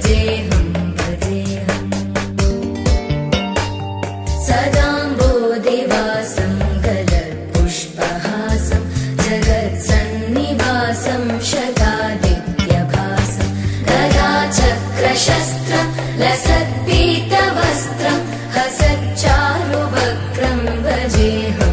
भजेऽहं सदाम्बोधिवासं गलत्पुष्पहासं जगत्सन्निवासं शतादित्यभासं गदाचक्रशस्त्रं लसत्पीतवस्त्रं हसच्चारुवक्त्रं भजेऽहं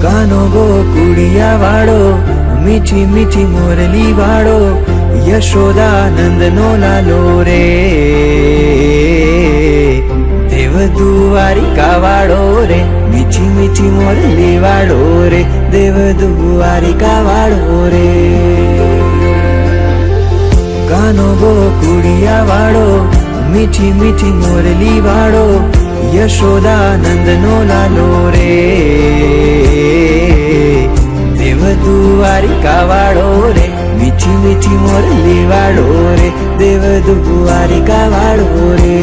गानो गोकुड़िया वाड़ो मीठी मीठी मोरली वाड़ो यशोदा नंदनो लालो रे देव दुआरिका वाड़ो रे मीठी मीठी मोरली वाड़ो रे देव दुआरिका वाड़ो रे गानो गोकुड़िया वाड़ो मीठी मीठी मोरली वाड़ो यशोदा नंदनो लालो रे देव दुआरिका वाड़ो रे मीठी मीठी मोरली वाड़ो रे देव दुआरिका वाड़ो रे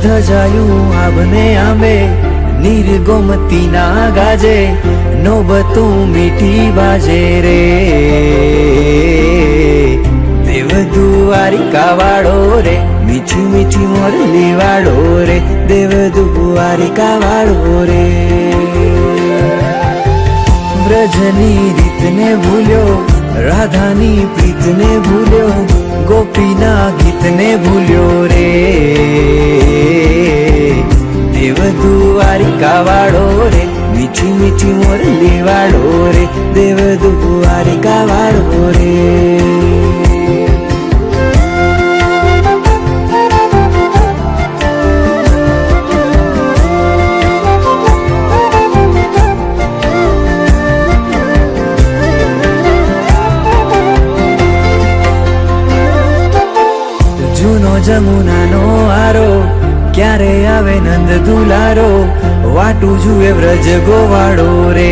ધજાયું આબને આંબે નીર ગોમતી ના ગાજે નોબતું મીઠી બાજે રે દેવ દ્વારિકા વાળો રે મીઠી મીઠી મોરલી વાળો રે દેવ દ્વારિકા વાળો રે વ્રજની રીતને ભૂલ્યો રાધાની પ્રીતને ભૂલ્યો गोपीना गीतने भूल्यो रे देव दुआरिका वाड़ो रे मीठी मीठी मोरली वाड़ो रे देव दुआरिका वाड़ो रे जमुना नो आरो क्यारे आवे नंद दुलारो वाटू जुए व्रज गोवाड़ो रे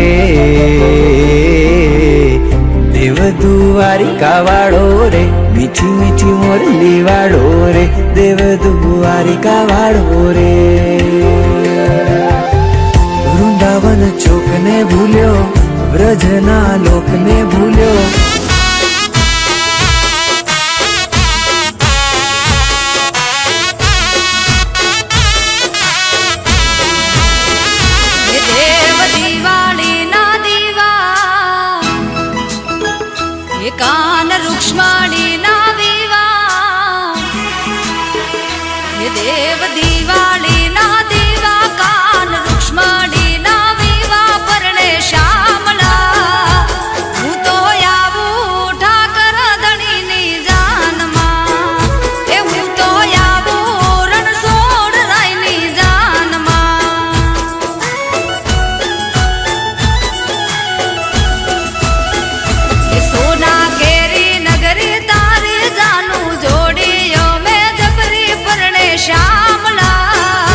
देव दुआरिका वाड़ो रे मीठी मीठी मोरली वाड़ो रे देव दुआरिका वाड़ो रे वृंदावन चोक ने भूल्यो व्रजना लोक ने भूल्यो कान रुक्ष्मणी ना विवा ये देव दिवाली ना दिवा कान रुक्ष्मणी ना विवा परणे श्यामला हूँ तो यावू ठाकर धणी नी जान मा ए हूँ तो यावू रणछोड़ राय नी जान मा ये सोना श्यामला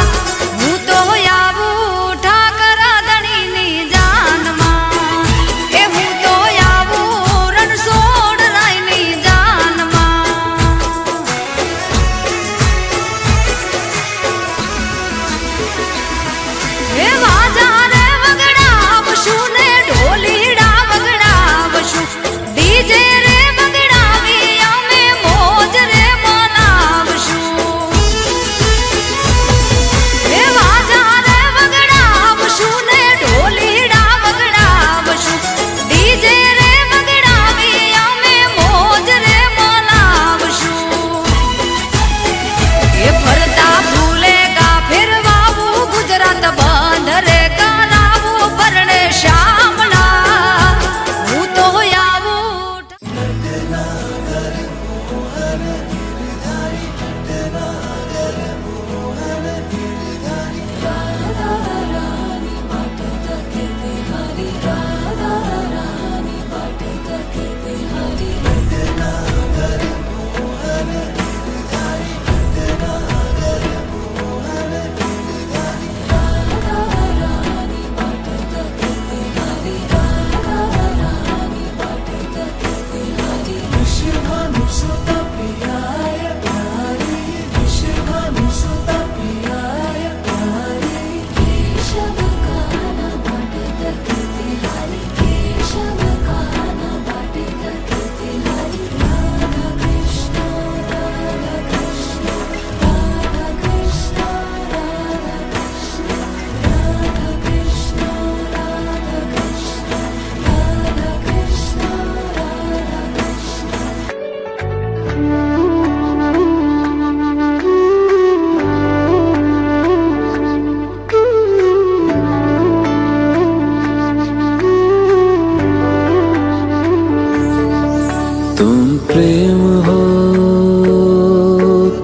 तुम प्रेम हो,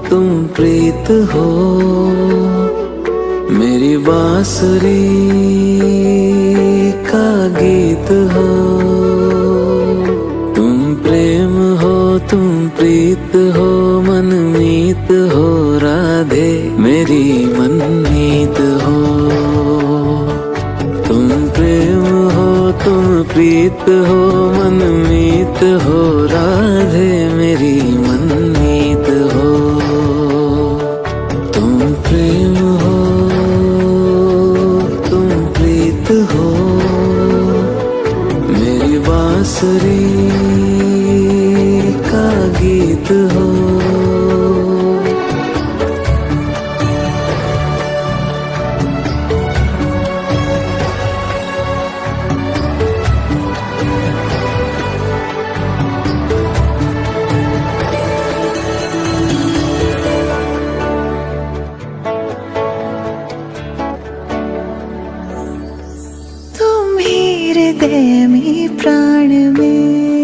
तुम प्रीत हो, मेरी बांसुरी का गीत हो। तुम प्रेम हो, तुम प्रीत हो, मनमीत हो, राधे मेरी मनमीत हो। तुम प्रेम हो, तुम प्रीत हो, मनमीत हो, राधे मेरी मनमीत हो। तुम प्रेम हो, तुम प्रीत हो, मेरी बांसुरी का गीत हो। तुम ही हृदय में प्राण में